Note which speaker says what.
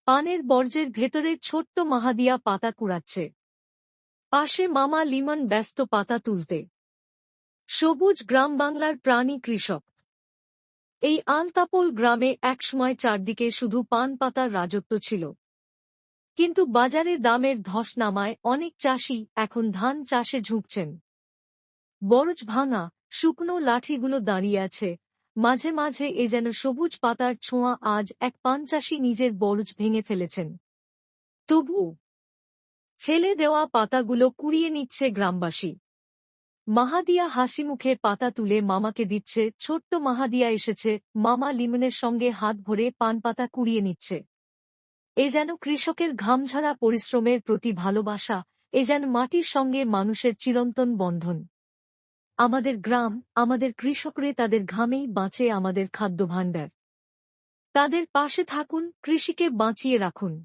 Speaker 1: পানের বর্জ্যের ভেতরে ছোট্ট মাহাদিয়া পাতা কুড়াচ্ছে। পাশে মামা লিমন ব্যস্ত পাতা তুলতে। সবুজ গ্রাম বাংলার প্রাণী কৃষক। এই আলতাপোল গ্রামে একসময় চারদিকে শুধু পান পাতার রাজত্ব ছিল। কিন্তু বাজারে দামের ধস নামায় অনেক চাষি এখন ধান চাষে ঝুঁকছেন। বরজ ভাঙা, শুকনো লাঠিগুলো দাঁড়িয়ে আছে, মাঝে মাঝে এ যেন সবুজ পাতার ছোঁয়া। আজ এক পান চাষি নিজের বরজ ভেঙে ফেলেছেন। তবু ফেলে দেওয়া পাতাগুলো কুড়িয়ে নিচ্ছে গ্রামবাসী। মাহাদিয়া হাসিমুখে পাতা তুলে মামাকে দিচ্ছে। ছোট্ট মাহাদিয়া এসেছে, মামা লিমনের সঙ্গে হাত ভরে পান পাতা কুড়িয়ে নিচ্ছে। এ যেন কৃষকের ঘামঝরা পরিশ্রমের প্রতি ভালোবাসা, এ যেন মাটির সঙ্গে মানুষের চিরন্তন বন্ধন। আমাদের গ্রাম, আমাদের কৃষকরে, তাদের ঘামেই বাঁচে আমাদের খাদ্যভাণ্ডার। তাদের পাশে থাকুন, কৃষিকে বাঁচিয়ে রাখুন।